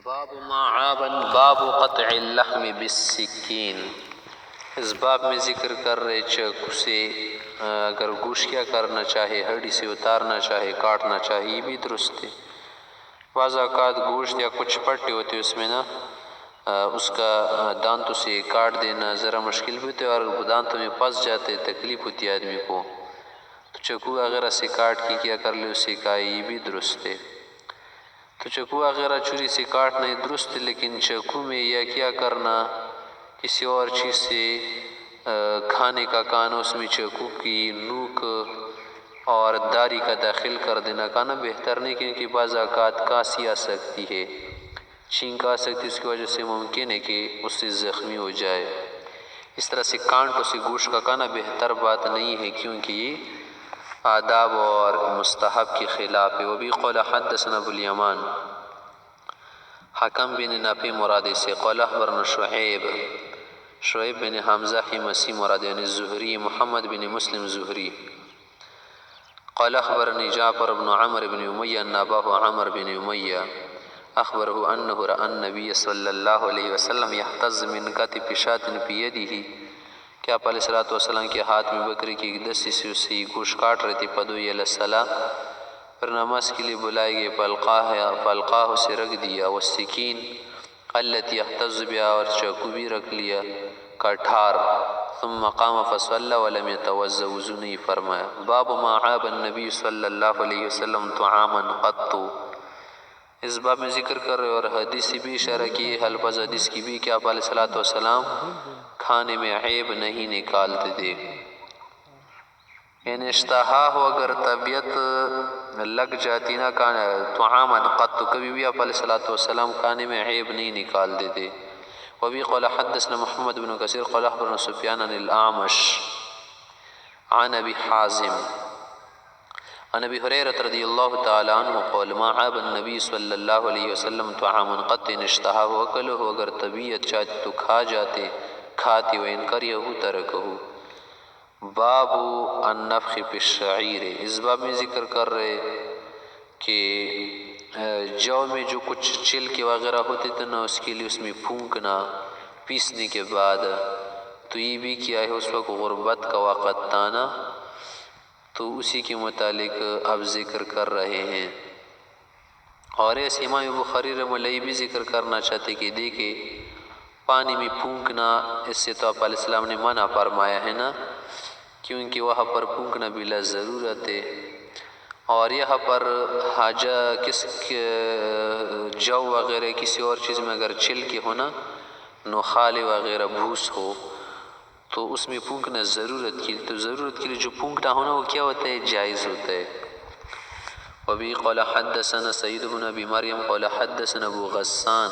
باب ما عابن باب قطع اللحم بالسکین. اس باب میں ذکر کر رہے چاقو سے اگر گوشت کیا کرنا چاہے، ہڈی سے اتارنا چاہے، کاٹنا چاہے، یہ بھی درست ہے. بعض اوقات گوشت یا کچھ پٹے ہوتے اس میں نا اس کا دانتوں سے کاٹ دینا ذرا مشکل بھی ہوتا ہے، اور دانتوں میں پھنس جاتے، تکلیف ہوتی ہے آدمی کو، تو چاقو وغیرہ سے کاٹ کے کیا کر لے اسے کا یہ بھی درست ہے. تو چاقو وغیرہ چھری سے کاٹنا ہی درست ہے، لیکن چاقو میں یا کیا کرنا کسی اور چیز سے کھانے کا کھانا اس میں چاقو کی نوک اور داری کا داخل کر دینا کھانا بہتر نہیں، کیونکہ بعض اوقات کاسی آ سکتی ہے، چھینک آ سکتی ہے، اس کی وجہ سے ممکن ہے کہ اس سے زخمی ہو جائے. اس طرح سے کانٹوں سے گوشت کا کھانا بہتر بات نہیں ہے، کیونکہ یہ آداب اور مستحب کے خلاف ہے. وبی قال حدثنا ابو الیمان حکم بن نافع مراد سے قال اخبرنا شعیب بن حمزہ حمصی مراد یعنی زہری محمد بن مسلم زہری قال اخبرني جعفر بن عمرو بن امیہ ان اباه عمرو بن امیہ اخبره انه رأى النبي صلی اللہ علیہ وسلم يحتز من کتف شاة في يده کہ آپ علیہ الصلوۃ والسلام کے ہاتھ میں بکری کی ایک دستی سے اسے گوشت کاٹ رہے تھے. فدعي الى الصلاة پھر نماز کے لیے بلائے گئے، فالقاہ سے رکھ دیا، والسکین التي يحتز بها اور چاقو بھی رکھ لیا، کٹھار. ثم قام فصلى ولم يتوضأ وضو نہیں فرمایا. باب ما عاب النبی صلی اللہ علیہ وسلم طعاما قط. اس باب میں ذکر کر رہے اور حدیث بھی اشارہ کی، الفاظ حدیث کی بھی، کہ آپ علیہ الصلوۃ والسلام کھانے میں عیب نہیں نکالتے تھے. یعنی اشتہا ہو اگر طبیعت لگ جاتی نہ کھانا طعاما قط، تو کبھی بھی آپ علیہ الصلوۃ والسلام کھانے میں عیب نہیں نکالتے تھے. وبی قال حدثنا محمد بن کثیر قال اخبرنا سفیان عن الاعمش عن ابی حازم عن ابی ہریرہ رضی اللہ تعالی عنہ قال ما عاب النبی صلی اللہ علیہ وسلم طعاما قط ان اشتہا ہو اکلہ، اگر طبیعت چاہتی تو کھا جاتے کھاتے، و ان کریہ ترکہ. باب النفخ فی الشعیر. اس باب میں ذکر کر رہے کہ جو میں جو کچھ چھلکے وغیرہ ہوتے تھے نا، اس کے لیے اس میں پھونکنا پیسنے کے بعد، تو یہ بھی کیا ہے اس وقت غربت کا وقت تھا نا، تو اسی کے متعلق اب ذکر کر رہے ہیں. اور اس امام بخاری رحمہ اللہ یہ بھی ذکر کرنا چاہتے کہ دیکھے پانی میں پھونکنا اس سے تو آپ علیہ السلام نے منع فرمایا ہے نا، کیونکہ وہاں پر پھونکنا بلا ضرورت ہے. اور یہاں پر حاجہ جو وغیرہ کسی اور چیز میں اگر چھلکے ہونا نخالے وغیرہ بھوس ہو تو اس میں پھونکنا ضرورت کی، تو ضرورت کے لیے جو پھونکنا ہونا وہ کیا ہوتا ہے، جائز ہوتا ہے. وبی قال حدثنا سعید بن ابی مریم قال حدثنا ابو غسان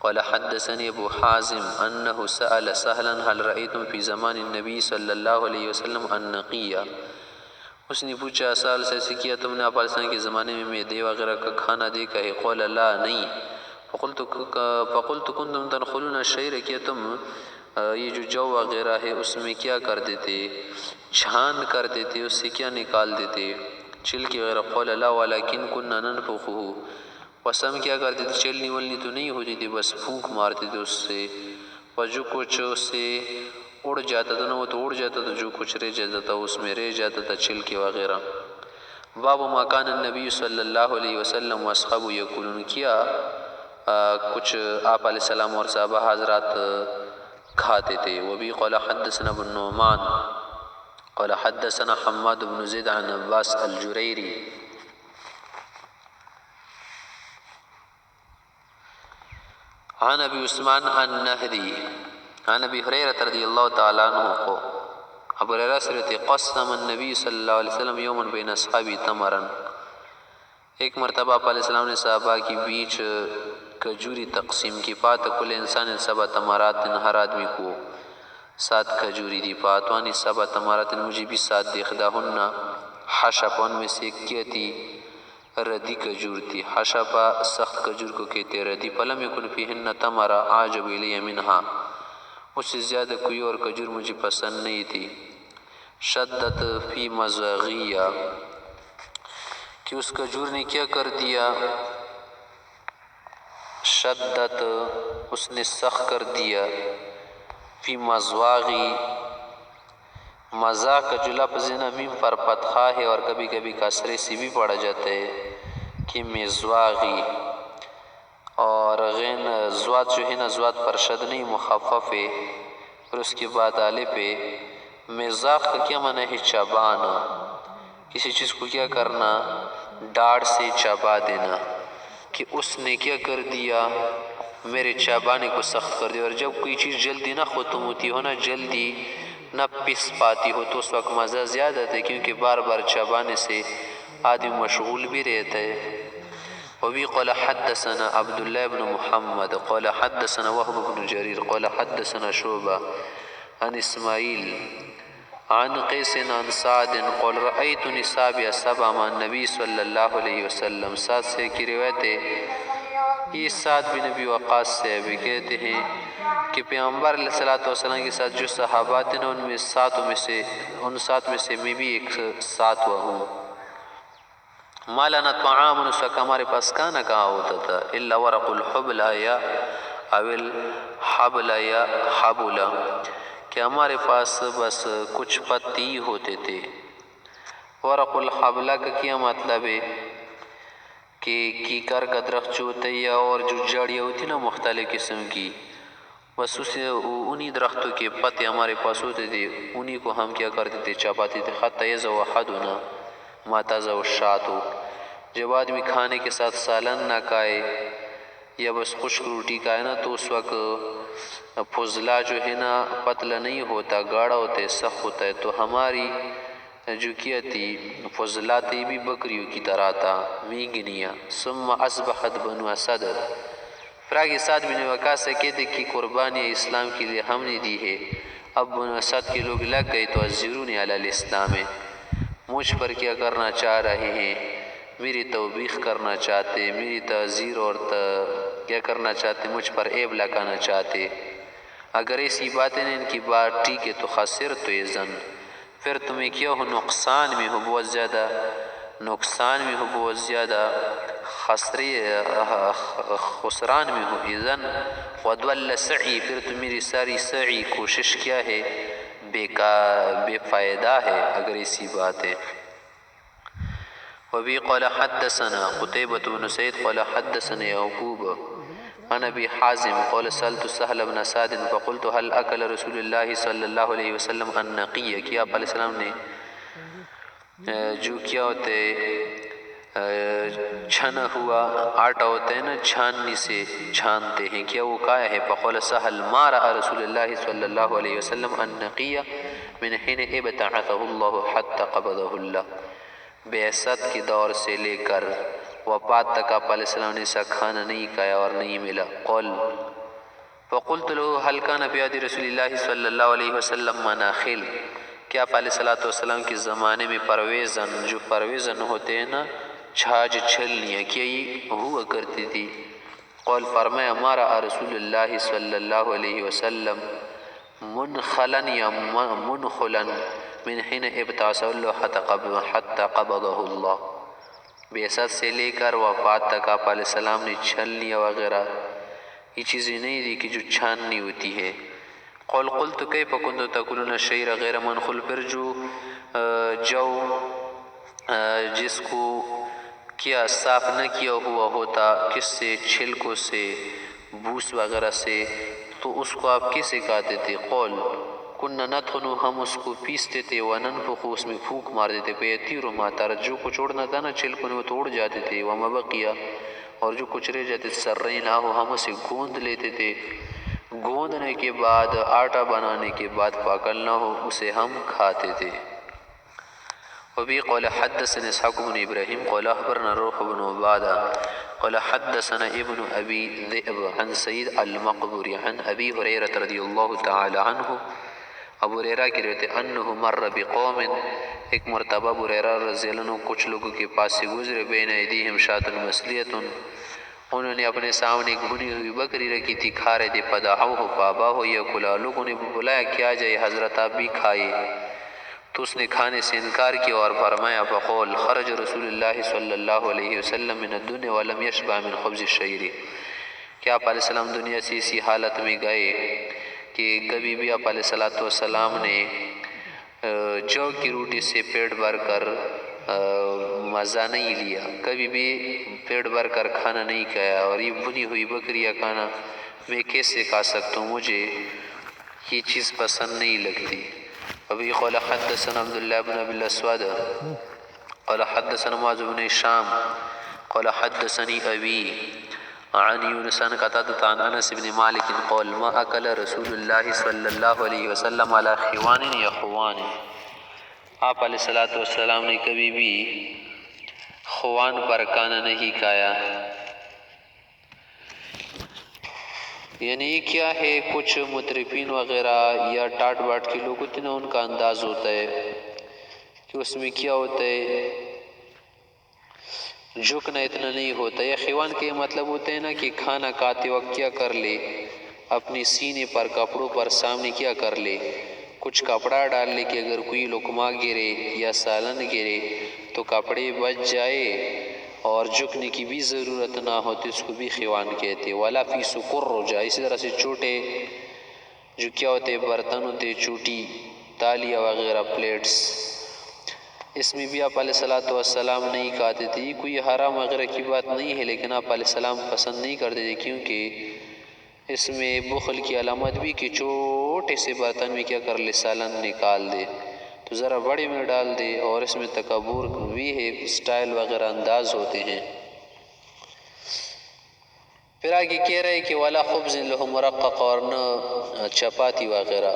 قال حدثني ابو حازم انه سأل سهلا هل رأيتم في زمان النبي صلی اللہ علیہ وسلم النقیہ. اس نے پوچھا سال سے کیا تم نے آپ علیہ السلام کے زمانے میں میدے وغیرہ کا کھانا دیکھا ہے؟ قال لا نہیں. فقلت کنتم تنخلون الشعیر، کیا تم یہ جو وغیرہ ہے اس میں کیا کر دیتے، چھان کر دیتے، اس سے کیا نکال دیتے چھلکی وغیرہ؟ قال لا ولكن كنا ننفخه، بس ہم کیا کرتے تھے چلنی ولنی تو نہیں ہوتی تھی، بس پھونک مارتے تھے اس سے، اور جو کچھ اس سے اڑ جاتا تھا نا وہ تو اڑ جاتا تھا، جو کچھ رہ جاتا تھا اس میں رہ جاتا تھا چھلکے وغیرہ. باب ما کان النبی صلی اللہ علیہ وسلم واصحابہ یاکلون، کیا کچھ آپ علیہ السلام اور صحابہ حضرات کھاتے تھے. وبی قال حدثنا ابو النعمان قال حدثنا حماد بن زید عن عباس الجریری عن ابی عثمان النہدی عن ابی ہریرہ رضی اللہ تعالی عنہ کو ابو ہریرہ سے رہتے قسم النبی صلی اللہ علیہ وسلم یوما بین اصحابی تمرا، ایک مرتبہ آپ علیہ السلام نے صحابہ کی بیچ کھجوری تقسیم کی. فات کل انسان 7 تمرات، ہر آدمی کو 7 کھجوری دی. فاتوانی 7 تمرات، مجھے بھی 7 دی. احداہن حشب، ان میں سے ایک کیا تھی ردی کھجور تھی. حشبہ سخت کھجور کو کہتے ردی. فلم یکن فیہن تمرہ اعجب الی منہا، اس سے زیادہ کوئی اور کھجور مجھے پسند نہیں تھی. شدت فی مزاغیہ، کہ اس کھجور نے کیا کر دیا شدت اس نے سخت کر دیا، فی مزواغی، مزاق کا جو لفظ نا میم پر فتحہ ہے اور کبھی کبھی کسرے سے بھی پڑھا جاتا ہے کہ مزواغی، اور غین زواد جو ہے نا زواد پر شد نہیں مخفف ہے، پھر اس کے بعد الف ہے۔ مزاق کا کیا معنی ہے؟ چبانا، کسی چیز کو کیا کرنا، ڈاڑھ سے چبا دینا، کہ اس نے کیا کر دیا، میرے چبانے کو سخت کر دیا۔ اور جب کوئی چیز جلدی نہ ختم ہوتی ہو نا، جلدی نہ پس پاتی ہو، تو اس وقت مزہ زیادہ ہے، کیونکہ بار بار چبانے سے آدمی مشغول بھی رہتا ہے۔ وبی قال حدثنا عبد الله بن محمد قال حدثنا وهب بن جرير قال حدثنا شعبة عن اسماعیل عن قیس عن سعد قال رأيت نسابع سبع مع النبی صلی اللہ علیہ وسلم۔ سعد سے کی روایت ہے، یہ سعد بن نبی وقاص سے بھی کہتے ہیں کہ پیغمبر علیہ الصلوۃ والسلام کے ساتھ جو صحابہ تھے نا، ان سات میں سے میں بھی ایک ساتواں ہوں۔ مالانا طعام، اس وقت ہمارے پاس کھانا کہاں ہوتا تھا، الا ورق الحبل یا اول حبل یا حبلا، کہ ہمارے پاس بس کچھ پتی ہوتے تھے۔ ورق الحبلہ کا کیا مطلب ہے کہ کیکر کا درخت جو ہوتا ہے یا اور جو جڑیاں ہوتی نا مختلف قسم کی، بس انہی درختوں کے پتے ہمارے پاس ہوتے تھے، انہی کو ہم کیا کرتے تھے، چباتے تھے۔ حتی یذو احدنا ما تذو الشاۃ، جب آدمی کھانے کے ساتھ سالن نہ کھائے یا بس خشک روٹی کھائے نا، تو اس وقت فضلہ جو ہے نا پتلا نہیں ہوتا، گاڑھا ہوتا ہے، سخت ہوتا ہے۔ تو ہماری جو کیا تھی فضلہ تھی بھی بکریوں کی طرح تھا، مینگنیاں۔ ثم اصبحت بنو اسد، پھر آگے سعد بن وقاص سے کہتے کہ قربانی اسلام کے لیے ہم نے دی ہے، اب بنو اسد کے لوگ لگ گئے تو عزیرونی علی الاسلام، مجھ پر کیا کرنا چاہ رہے ہیں، میری توبیخ کرنا چاہتے، میری تعزیر اور کیا کرنا چاہتے، مجھ پر عیب لگانا چاہتے۔ اگر ایسی باتیں ان کی بات ٹھیک ہے تو خسر تو اذن، پھر تمہیں کیا ہو، نقصان میں ہو بہت زیادہ، نقصان میں ہو بہت زیادہ، خسران میں ہو۔ اذن وضل سعی، پھر تو میری ساری سعی کوشش کیا ہے، بے فائدہ ہے اگر ایسی بات ہے۔ وبی قال حدثنا قتیبة بن سعید قال حدثنا یعقوب عن ابی حازم قال سألت سهل بن سعد فقلت هل اکل رسول اللہ صلی اللہ علیہ وسلم النقی، کہ آپ علیہ السلام نے جو کیا ہوتے چھنا ہوا آٹا ہوتا ہے نا، چھاننی سے چھانتے ہیں، کیا وہ کھایا ہے؟ فقال سهل ما رأى رسول اللہ صلی اللہ علیہ وسلم النقی من حين ابتعثه اللہ حتى قبضه اللہ، بعثت کے دور سے لے کر وفات تک آپ علیہ السلام نے ایسا کھانا نہیں کھایا اور نہیں ملا۔ قل فقلت له هل كان في عهد رسول اللہ صلی اللہ علیہ وسلم مناخل، کیا آپ علیہ السلام کے زمانے میں پرویزن، جو پرویزن ہوتے ہیں نا چھاج چھلنیاں، کیا یہ ہوا کرتی تھی؟ قول فرمایا ہمارا رسول اللہ صلی اللہ علیہ وسلم منخلن یا منخلن من حين ابتعث اللہ حتى قبضه اللہ، بعثت سے لے کر وفات تک آپ علیہ السلام نے چھلنیاں وغیرہ یہ چیزیں نہیں دی کہ جو چھاننی ہوتی ہے۔ قول قلت کیف کنتم تاکلون الشعیر غیر منخل، پھر جو جس کو کیا صاف نہ کیا ہوا ہوتا، کس سے؟ چھلکوں سے، بوس وغیرہ سے، تو اس کو آپ کیسے کھاتے تھے؟ قول کننا نطحن، ہم اس کو پیستے تھے، وننفخ، اس میں پھونک مار دیتے، فیطیر ما ترک، جو کچھ اڑنا تھا نا چھلکوں نے وہ تو اڑ جاتے تھے، وما بقیا، اور جو کچھ رہ جاتے تھے سریناہ، ہم اسے گوند لیتے تھے، گوندنے کے بعد آٹا بنانے کے بعد پکلنا ہو اسے ہم کھاتے تھے۔ وبی قال حدثنا اسحاق بن ابراہیم قال اخبرنا روح بن عبادہ قال حدثنا ابن ابی ذئب عن سعید المقبری عن ابی ہریرہ رضی اللہ تعالی عنہ، ابو ہریرہ کی روایت ہے، انہ مر بقوم، ایک مرتبہ ابو ہریرہ رضی اللہ عنہ کچھ لوگوں کے پاس سے گزرے، بین ایدیہم شاۃ مسلیۃ، انہوں نے اپنے سامنے ایک بھنی ہوئی بکری رکھی تھی، کھا رہے تھے، فدعوہ فاباہ یاکلا، لوگوں نے بلایا کہ آ جائے حضرت آپ بھی کھائے، تو اس نے کھانے سے انکار کیا اور فرمایا، فقول خرج رسول اللہ صلی اللہ علیہ وسلم من الدنیا ولم یشبع من خبز الشعیر، کہ آپ علیہ السلام دنیا سے اسی حالت میں گئے کہ کبھی بھی آپ علیہ السلام نے جو کی روٹی سے پیٹ بھر کر مزہ نہیں لیا، کبھی بھی پیٹ بھر کر کھانا نہیں کھایا، اور یہ بنی ہوئی بکری کا کھانا میں کیسے کھا سکتا ہوں، مجھے یہ چیز پسند نہیں لگتی۔ ابھی قال حدثنا عبداللہ بن ابی الاسود قال حدثنا معاذ بن هشام قال حدثني ابی عن یونس عن قتادة عن انس بن مالک قال ما اکل رسول اللہ صلی اللہ علیہ وسلم على خوان یا خوان، آپ علیہ السلام نے کبھی بھی خوان پر کھانا نہیں کھایا۔ یعنی یہ کیا ہے، کچھ مترفین وغیرہ یا ٹاٹ باٹ کے لوگ ہوتے ہیں، ان کا انداز ہوتا ہے کہ اس میں کیا ہوتا ہے، جھکنا اتنا نہیں ہوتا۔ یا خوان کے مطلب ہوتا ہے نا کہ کھانا کھاتے وقت کیا کر لے، اپنی سینے پر کپڑوں پر سامنے کیا کر لے، کچھ کپڑا ڈال لے کہ اگر کوئی لقمہ گرے یا سالن گرے تو کپڑے بچ جائے اور جھکنے کی بھی ضرورت نہ ہوتی، اس کو بھی خوان کہتے۔ والا فی سکر رجا، اسی طرح سے چھوٹے جو کیا ہوتے برتن ہوتے، چھوٹی تالیاں وغیرہ پلیٹس، اس میں بھی آپ علیہ السلام نہیں کھاتے تھے۔ یہ کوئی حرام وغیرہ کی بات نہیں ہے، لیکن آپ علیہ السلام پسند نہیں کرتے تھے، کیونکہ اس میں بخل کی علامت بھی کہ چھوٹے سے برتن میں کیا کر لے، سالن نکال دے تو ذرا بڑے میں ڈال دے، اور اس میں تکبر بھی ہے، سٹائل وغیرہ انداز ہوتے ہیں۔ پھر آگے کہہ رہے کہ والا خبز لہ مرقق، اور نہ چپاتی وغیرہ۔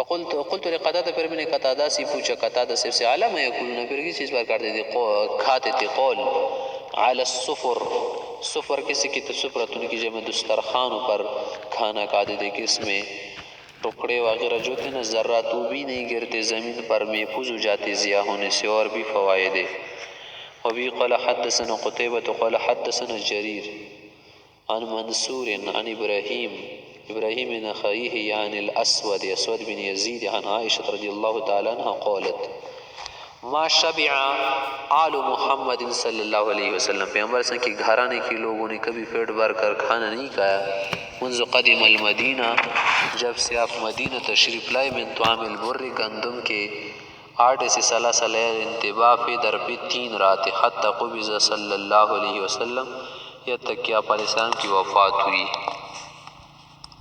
قلت لقتادہ، پھر میں نے قتادہ سے پوچھا، قتادہ سے علم یقولون، پھر کس چیز پر کرتے تھے، کھاتے تھے، قول علی السفر، سفر کسی کی سفرتن کی جمع دسترخوانوں پر کھانا کھاتے تھے، کہ اس میں ٹکڑے وغیرہ جو تھے نا، ذرات وہ بھی نہیں گرتے زمین پر، محفوظ ہو جاتے ضیاء ہونے سے، اور بھی فوائد ہے۔ وبی قال حدثنا قتیبۃ قال حدثنا جریر عن منصور عن ابراہیم نخعیہ عن الاسود بن یزید عن عائشہ رضی اللہ تعالی عنہ قالت ما شبع آل محمد صلی اللہ علیہ وسلم، پیغمبر صلی اللہ علیہ وسلم کے گھرانے کے لوگوں نے کبھی پیٹ بھر کر کھانا نہیں کھایا، منذ قدم المدینہ، جب سے آپ مدینہ تشریف لائے، من طعام البر، گندم کے آٹے سے، ثلاث لیال انتباہ در پہ 3 راتیں، حتی قبض صلی اللہ علیہ وسلم، یہ تک کہ آپ علیہ السلام کی وفات ہوئی۔